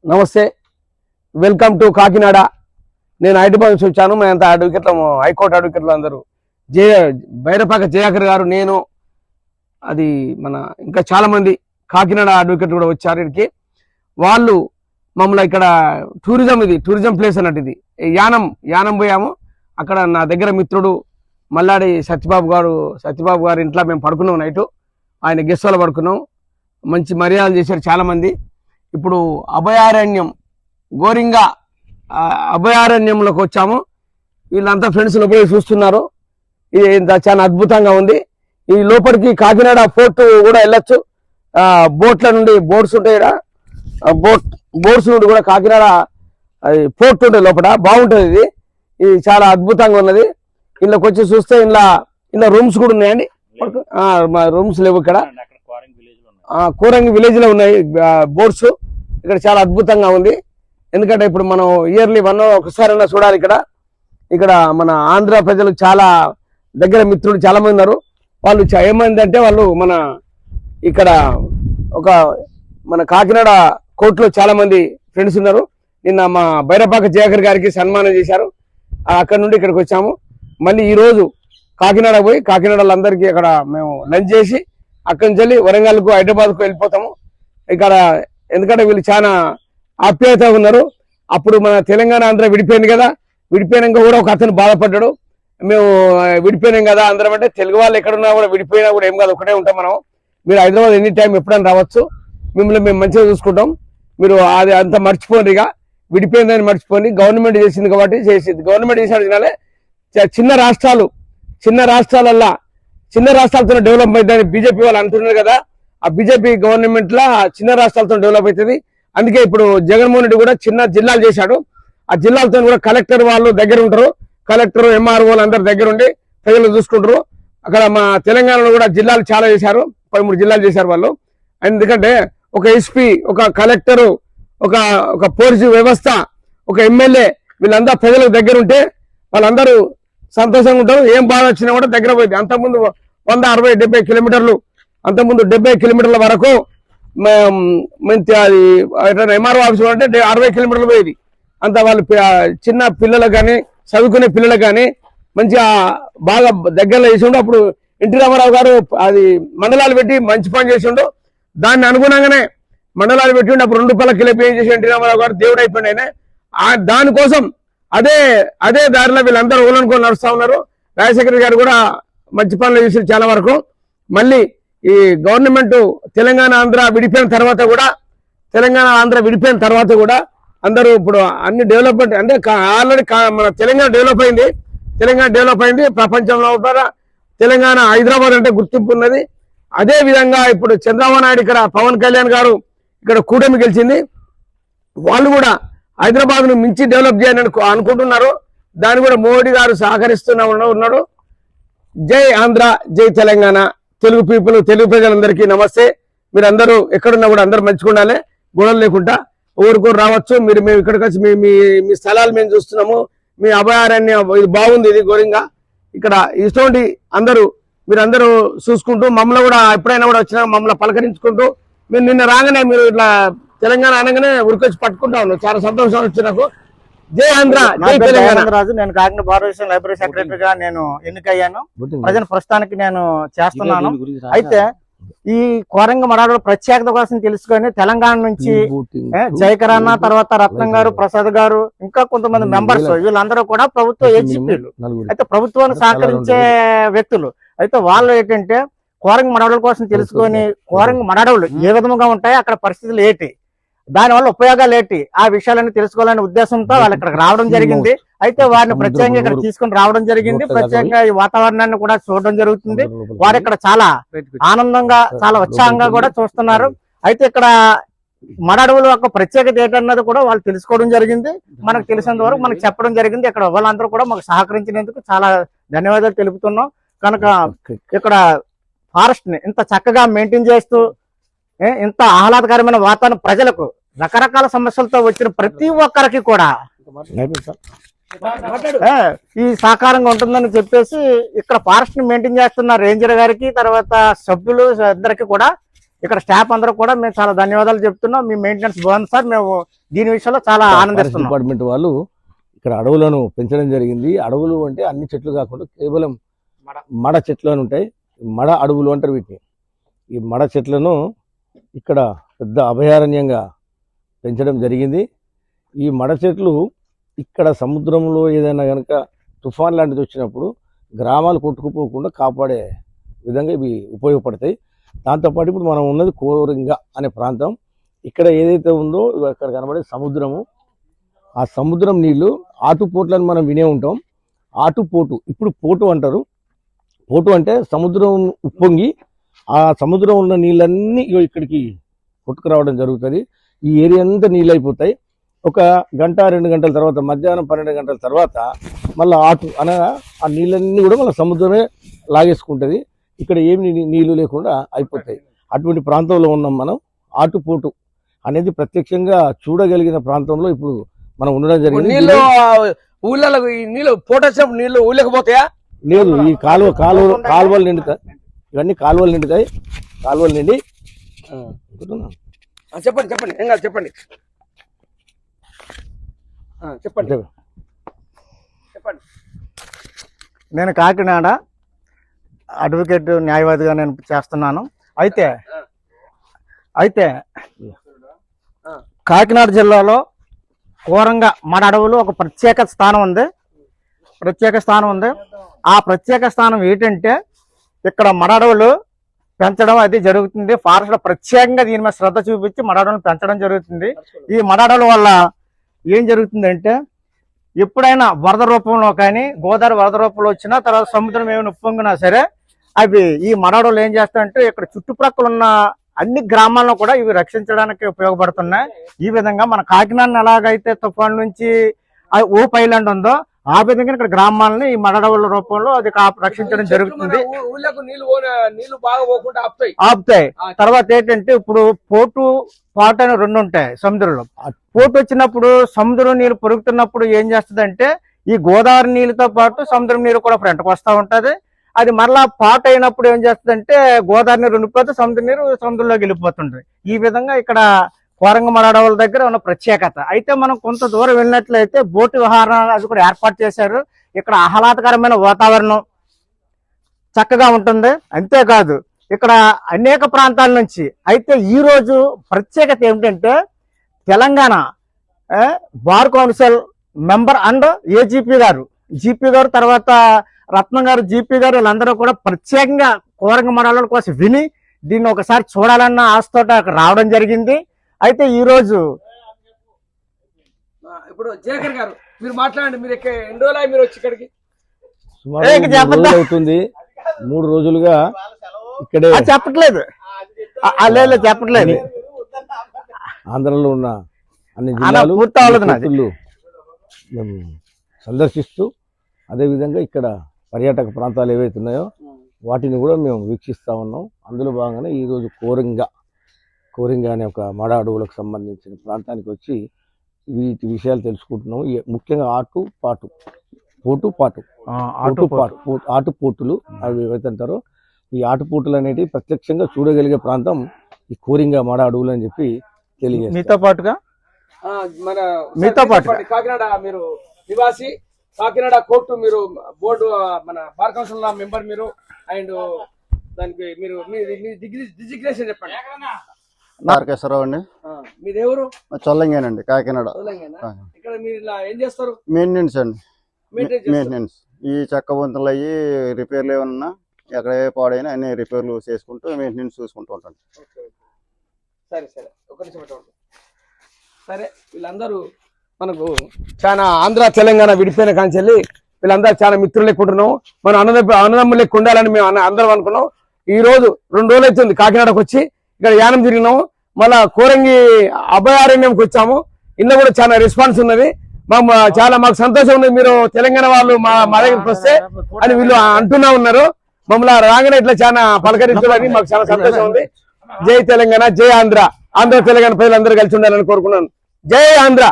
నమస్తే, welcome to Kakinada. నేను హైదరాబాద్ నుంచి వచ్చాను. మేమంతా అడ్వకేట్లము, హైకోర్టు అడ్వకేట్లు అందరూ. బైరపాక జయాకర్ గారు, నేను, అది మన ఇంకా చాలా మంది కాకినాడ అడ్వకేట్లు కూడా వచ్చారు ఇక్కడికి. వాళ్ళు మమ్మల్ని ఇక్కడ టూరిజం ప్లేస్ అన్నట్టు. ఇది యానం పోయాము. అక్కడ నా దగ్గర మిత్రుడు మల్లాడి సత్యబాబు గారు ఇంట్లో మేము పడుకున్నాం. నైటు ఆయన గెస్ట్ వాళ్ళు పడుకున్నాం. మంచి మర్యాదలు చేశారు చాలా మంది. ఇప్పుడు అభయారణ్యం గోరింగా అభయారణ్యంలోకి వచ్చాము. వీళ్ళంతా ఫ్రెండ్స్ లోపలికి చూస్తున్నారు. ఇది చాలా అద్భుతంగా ఉంది. ఈ లోపలికి కాకినాడ ఫోర్ట్ కూడా వెళ్ళొచ్చు. బోట్ల నుండి బోట్స్ ఉంటాయి. బోట్స్ నుండి కూడా కాకినాడ ఫోర్ట్ ఉంటుంది లోపల. బాగుంటుంది. ఇది చాలా అద్భుతంగా ఉన్నది. ఇంట్లోకి వచ్చి చూస్తే ఇలా రూమ్స్ కూడా ఉన్నాయండి. రూమ్స్ లేవు ఇక్కడ. కోరంగి విలేజ్ లో ఉన్నాయి బోట్స్. ఇక్కడ చాలా అద్భుతంగా ఉంది. ఎందుకంటే ఇప్పుడు మనం ఇయర్లీ ఒకసారైనా చూడాలి. ఇక్కడ మన ఆంధ్ర ప్రజలు చాలా దగ్గర మిత్రులు చాలా మంది ఉన్నారు. వాళ్ళు ఏమైంది అంటే వాళ్ళు ఇక్కడ మన కాకినాడ కోర్టులో చాలా మంది ఫ్రెండ్స్ ఉన్నారు. నిన్న మా బైరపాక జయాకర్ గారికి సన్మానం చేశారు. అక్కడ నుండి ఇక్కడికి వచ్చాము. మళ్ళీ ఈ రోజు కాకినాడ పోయి కాకినాడలో అందరికీ అక్కడ మేము లంచ్ చేసి అక్కడి నుంచి వెళ్ళి వరంగల్కు హైదరాబాద్కు వెళ్ళిపోతాము. ఇక్కడ ఎందుకంటే వీళ్ళు చాలా ఆప్యాయత ఉన్నారు. అప్పుడు మన తెలంగాణ ఆంధ్ర విడిపోయింది కదా. విడిపోయినాక కూడా ఒక అతను బాధపడ్డాడు. మేము విడిపోయినాం కదా అందరం అంటే, తెలుగు వాళ్ళు ఎక్కడున్నా కూడా విడిపోయినా కూడా ఏం కాదు, ఒకటే ఉంటాం మనం. మీరు హైదరాబాద్ ఎనీ టైం ఎప్పుడైనా రావచ్చు. మిమ్మల్ని మేము మంచిగా చూసుకుంటాం. మీరు అది అంత మర్చిపోండి. ఇక విడిపోయిందని మర్చిపోండి. గవర్నమెంట్ చేసింది కాబట్టి చేసింది. గవర్నమెంట్ చేసిన తినాలే. చిన్న రాష్ట్రాలతో డెవలప్ అవుతుందని బీజేపీ వాళ్ళు అంటున్నారు కదా. ఆ బీజేపీ గవర్నమెంట్ లా చిన్న రాష్ట్రాలతో డెవలప్ అవుతుంది. అందుకే ఇప్పుడు జగన్మోహన్ రెడ్డి కూడా చిన్న జిల్లాలు చేశాడు. ఆ జిల్లాలతో కూడా కలెక్టర్ వాళ్ళు దగ్గర ఉంటారు. కలెక్టర్ ఎంఆర్ఓలు అందరు దగ్గర ఉండి ప్రజలు చూసుకుంటారు. అక్కడ మా తెలంగాణలో కూడా జిల్లాలు చాలా చేశారు. 13 జిల్లాలు చేశారు వాళ్ళు. ఎందుకంటే ఒక ఎస్పీ, ఒక కలెక్టరు, ఒక పోలీసు వ్యవస్థ, ఒక ఎమ్మెల్యే, వీళ్ళందరూ ప్రజలకు దగ్గర ఉంటే వాళ్ళందరూ సంతోషంగా ఉంటారు. ఏం బాధ వచ్చినా కూడా దగ్గర పోయింది. అంతకుముందు 100, 60, 70 కిలోమీటర్లు, అంతకుముందు 70 కిలోమీటర్ల వరకు ఎంఆర్ఓ ఆఫీస్ అంటే 60 కిలోమీటర్లు పోయేది. అంత వాళ్ళు చిన్న పిల్లలకు కానీ చదువుకునే పిల్లలకు కానీ మంచిగా బాగా దగ్గరలో చేసిండు. అప్పుడు ఎన్టీ రామారావు గారు అది మండలాలు పెట్టి మంచి పని చేసిండు. దాన్ని అనుగుణంగానే మండలాలు పెట్టిండు. అప్పుడు 2 రూపాయల కిలో పే చేసి ఎన్టీ రామారావు గారు దేవుడు అయిపోయింది. దానికోసం అదే దారిలో వీళ్ళందరూ ఊళ్ళనుకొని నడుస్తా ఉన్నారు. రాజశేఖర్ గారు కూడా మంచి పనులు చేసి చాలా వరకు. మళ్ళీ ఈ గవర్నమెంట్ తెలంగాణ ఆంధ్ర విడిపోయిన తర్వాత కూడా అందరూ ఇప్పుడు అన్ని డెవలప్మెంట్ అంటే ఆల్రెడీ మన తెలంగాణ డెవలప్ అయింది. ప్రపంచంలో కూడా తెలంగాణ, హైదరాబాద్ అంటే గుర్తింపు ఉన్నది. అదే విధంగా ఇప్పుడు చంద్రబాబు నాయుడు ఇక్కడ పవన్ కళ్యాణ్ గారు ఇక్కడ కూటమి గెలిచింది. వాళ్ళు కూడా హైదరాబాద్ ను మించి డెవలప్ చేయాలని అనుకుంటున్నారు. దాన్ని కూడా మోడీ గారు ఉన్నాడు. జై ఆంధ్ర, జై తెలంగాణ. తెలుగు పీపుల్, తెలుగు ప్రజలందరికీ నమస్తే. మీరు అందరూ ఎక్కడున్నా కూడా అందరూ మంచుకుండాలి, గొడవలు లేకుండా ఊరుకోరు రావచ్చు. మేము ఇక్కడికి వచ్చి మీ స్థలాలు మేము చూస్తున్నాము. మీ అభయారణ్యం ఇది బాగుంది. ఇది గోరింగా ఇక్కడ ఇటువంటి మీరందరూ చూసుకుంటూ మమ్మల్ని కూడా ఎప్పుడైనా కూడా వచ్చినా మమ్మల్ని పలకరించుకుంటూ, మీరు నిన్న రాగానే మీరు ఇట్లా తెలంగాణ అనగానే ఉరికొచ్చి పట్టుకుంటా ఉన్నాం. చాలా సంతోషం వచ్చి నాకు. జై ఆంధ్ర, జై తెలంగాణ. రాజు, నేను కాకినాడ భారతదేశం లైబ్రరీ సెక్రటరీగా నేను ఎన్నికయ్యాను. ప్రస్తుతానికి నేను చేస్తున్నాను. అయితే ఈ కోరంగ మడాడు ప్రత్యేకత కోసం తెలుసుకొని తెలంగాణ నుంచి జయకరన్న, తర్వాత రత్నం గారు, ప్రసాద్ గారు, ఇంకా కొంతమంది మెంబర్స్, వీళ్ళందరూ కూడా ప్రభుత్వ ఏజీపీలు, అయితే ప్రభుత్వాన్ని సహకరించే వ్యక్తులు. అయితే వాళ్ళు ఏంటంటే కోరంగ మడాడుల కోసం తెలుసుకొని కోరంగ మడాడులు ఏ విధంగా ఉంటాయి, అక్కడ పరిస్థితులు ఏంటి, దానివల్ల ఉపయోగాలు ఏంటి, ఆ విషయాలన్నీ తెలుసుకోవాలనే ఉద్దేశంతో వాళ్ళు ఇక్కడికి రావడం జరిగింది. అయితే వారిని ప్రత్యేకంగా ఇక్కడ తీసుకుని రావడం జరిగింది. ప్రత్యేకంగా ఈ వాతావరణాన్ని కూడా చూడడం జరుగుతుంది. వారు ఇక్కడ చాలా ఆనందంగా, చాలా ఉత్సాహంగా కూడా చూస్తున్నారు. అయితే ఇక్కడ మడాడుల యొక్క ప్రత్యేకత ఏంటన్నది కూడా వాళ్ళు తెలుసుకోవడం జరిగింది. మనకు తెలిసినంత వరకు మనకు చెప్పడం జరిగింది. ఇక్కడ వాళ్ళందరూ కూడా మాకు సహకరించినందుకు చాలా ధన్యవాదాలు తెలుపుతున్నాం. కనుక ఇక్కడ ఫారెస్ట్ ని ఇంత చక్కగా మెయింటైన్ చేస్తూ, ఇంత ఆహ్లాదకరమైన వాతావరణం, ప్రజలకు రకరకాల సమస్యలతో వచ్చిన ప్రతి ఒక్కరికి కూడా ఈ సహకారంగా ఉంటుందని చెప్పేసి ఇక్కడ ఫారెస్ట్ ని మెయింటైన్ చేస్తున్న రేంజర్ గారికి, తర్వాత సభ్యులు అందరికి కూడా ఇక్కడ స్టాఫ్ అందరూ కూడా మేము చాలా ధన్యవాదాలు చెప్తున్నాం. మీ మెయింటెనెన్స్ బాగుంది సార్, మేము దీని విషయంలో చాలా ఆనందిస్తున్నాం. డిపార్ట్మెంట్ వాళ్ళు ఇక్కడ అడవులను పెంచడం జరిగింది. అడవులు అంటే అన్ని చెట్లు కాకుండా కేవలం మడ చెట్లు అని ఉంటాయి, మడ అడవులు అంటారు వీటిని. ఈ మడ చెట్లను ఇక్కడ పెద్ద అభయారణ్యంగా పెంచడం జరిగింది. ఈ మడ చెట్లు ఇక్కడ సముద్రంలో ఏదైనా కనుక తుఫాన్ లాంటిది వచ్చినప్పుడు గ్రామాలు కొట్టుకుపోకుండా కాపాడే విధంగా ఇవి ఉపయోగపడతాయి. దాంతోపాటు ఇప్పుడు మనం ఉన్నది కోరింగ అనే ప్రాంతం. ఇక్కడ ఏదైతే ఉందో అక్కడ కనబడే సముద్రము, ఆ సముద్రం నీళ్లు ఆటుపోట్లను మనం వినే ఉంటాం. ఆటుపోటు ఇప్పుడు పోటు అంటారు. పోటు అంటే సముద్రం ఉప్పొంగి ఆ సముద్రం ఉన్న నీళ్ళన్నీ ఇక్కడికి కొట్టుకురావడం జరుగుతుంది. ఈ ఏరియా అంతా నీళ్ళు అయిపోతాయి. ఒక గంట 2 గంటల తర్వాత, మధ్యాహ్నం 12 గంటల తర్వాత మళ్ళీ ఆటు అనగా ఆ నీళ్ళన్నీ కూడా మళ్ళీ సముద్రమే లాగేసుకుంటుంది. ఇక్కడ ఏమి నీళ్లు లేకుండా అయిపోతాయి. అటువంటి ప్రాంతంలో ఉన్నాం మనం. ఆటుపోటు అనేది ప్రత్యక్షంగా చూడగలిగిన ప్రాంతంలో ఇప్పుడు మనం ఉండడం జరిగింది. నీళ్ళు ఊళ్ళలో ఈ నీళ్ళు పోటొచ్చినప్పుడు నీళ్ళు ఊళ్ళకపోతాయా? లేదు, ఈ కాలువలు నిండుతాయి. ఇవన్నీ కాలువలు నిండుతాయి. కాలువలు నిండి చెప్పండి చెప్పండి ఏం కాదు చెప్పండి చెప్పండి చెప్పండి. నేను కాకినాడ అడ్వకేట్ న్యాయవాదిగా నేను చేస్తున్నాను. అయితే కాకినాడ జిల్లాలో కోరంగ మడ అడవులు ఒక ప్రత్యేక స్థానం ఉంది. ఆ ప్రత్యేక స్థానం ఏంటంటే ఇక్కడ మడ అడవులు పెంచడం అది జరుగుతుంది. ఫారెస్ట్ ప్రత్యేకంగా దీని మీద శ్రద్ధ చూపించి మడ అడవులను పెంచడం జరుగుతుంది. ఈ మడ అడవుల వల్ల ఏం జరుగుతుందంటే ఎప్పుడైనా వరద రూపంలో కానీ, గోదావరి వరద రూపంలో వచ్చినా, తర్వాత సముద్రం ఏమైనా ఉప్పొంగినా సరే అవి ఈ మడ అడవులు ఏం చేస్తాయంటే ఇక్కడ చుట్టుప్రక్కల ఉన్న అన్ని గ్రామాలను కూడా ఇవి రక్షించడానికి ఉపయోగపడుతున్నాయి. ఈ విధంగా మన కాకినాడని ఎలాగైతే తుఫాన్ నుంచి ఓప్ ఐలాండ్ ఉందో ఆ విధంగా ఇక్కడ గ్రామాలని ఈ మడ అడవుల రూపంలో అది రక్షించడం జరుగుతుంది. నీళ్లు బాగా పోకుండా ఆపుతాయి. తర్వాత ఏంటంటే ఇప్పుడు పాటు అని 2 ఉంటాయి సముద్రంలో. పోటు వచ్చినప్పుడు సముద్రం నీరు పొరుగుతున్నప్పుడు ఏం చేస్తుందంటే ఈ గోదావరి నీళ్ళతో పాటు సముద్రం నీరు కూడా ఫ్రంట్కి వస్తూ ఉంటది. అది మరలా పాటు అయినప్పుడు ఏం చేస్తుందంటే గోదావరి నీరు ఉండిపోతే సముద్ర నీరు సముద్రంలోకి వెళ్ళిపోతుంటది. ఈ విధంగా ఇక్కడ కోరంగ మడ అడవుల దగ్గర ఉన్న ప్రత్యేకత. అయితే మనం కొంత దూరం వెళ్ళినట్లయితే బోటు విహారం అది కూడా ఏర్పాటు చేశారు. ఇక్కడ ఆహ్లాదకరమైన వాతావరణం చక్కగా ఉంటుంది. అంతేకాదు ఇక్కడ అనేక ప్రాంతాల నుంచి. అయితే ఈ రోజు ప్రత్యేకత ఏమిటంటే Telangana bar council member and GP గారు తర్వాత రత్నం గారు, జీపీ గారు వీళ్ళందరూ కూడా ప్రత్యేకంగా కోరంగ మడ అడవుల కోసం విని దీన్ని ఒకసారి చూడాలన్న ఆశతో అక్కడ రావడం జరిగింది. అయితే ఈ రోజు ఇప్పుడు జయకర్ గారు మీరు మాట్లాడండి. మీరు ఎన్ని రోజులు మీరు వచ్చి ఇక్కడికి? అవుతుంది 3 రోజులుగా ఇక్కడే. చెప్పట్లేదు ఆంధ్రలో ఉన్న అన్ని జిల్లాలు మేము సందర్శిస్తూ, అదేవిధంగా ఇక్కడ పర్యాటక ప్రాంతాలు ఏవైతే ఉన్నాయో వాటిని కూడా మేము వీక్షిస్తా ఉన్నాం. అందులో భాగంగానే ఈరోజు కోరింగ అనే ఒక మడ అడవులకు సంబంధించిన ప్రాంతానికి వచ్చి వీటి విషయాలు తెలుసుకుంటున్నాము. ముఖ్యంగా ఆటుపోటులు అవి ఏవైతే అంటారో ఈ ఆటుపోటులు అనేవి ప్రత్యక్షంగా చూడగలిగే ప్రాంతం ఈ కోరింగ మడ అడవులు అని చెప్పి తెలియజేస్తారు. మీతో పాటు కాకినాడ మీరు నివాసి, కాకినాడ కోర్టు మీరు బోర్డు మన బార్ కౌన్సిల్ మెంబర్ మీరు, అండ్ దానికి మీరు డిజిగ్నేషన్ చెప్పండి. నారకేశ్వరరావు అండి. మీరెవరు? చొల్లంగేనండి, కాకినాడ. ఇక్కడ మీరు ఇలా ఏం చేస్తారు? మెయింటెనెన్స్ అండి. మెయింటెనెన్స్ ఈ చెక్క వంతులు అయ్యి రిపేర్లు ఏమన్నా ఎక్కడ పాడైనా అన్ని రిపేర్లు చేసుకుంటూ మెయింటెనెన్స్ చూసుకుంటూ ఉంటాను. సరే ఒక నిమిషం. సరే, వీళ్ళందరూ మనకు చాలా ఆంధ్ర తెలంగాణ విడిపోయిన కాంచెల్లి వీళ్ళందరూ చాలా మిత్రులు ఎక్కుంటున్నాం. మన అన్నదమ్ములు లెక్క ఉండాలని మేము అందరం అనుకున్నాం. ఈ రోజు 2 రోజులు అవుతుంది కాకినాడకు వచ్చి ఇక్కడ యానం తిరిగినాము. మళ్ళా కోరంగి అభయారణ్యంకి వచ్చాము. ఇందులో కూడా చాలా రెస్పాన్స్ ఉన్నది. మాకు సంతోషం ఉంది. మీరు తెలంగాణ వాళ్ళు మా దగ్గరికి వస్తే అని వీళ్ళు అంటున్నా ఉన్నారు. మమ్మల్ని రాగానే ఇట్లా చాలా పలకరించడానికి మాకు చాలా సంతోషం ఉంది. జై తెలంగాణ, జై ఆంధ్ర. ఆంధ్ర తెలంగాణ ప్రజలందరూ కలిసి ఉండాలని కోరుకున్నాను. జై ఆంధ్ర.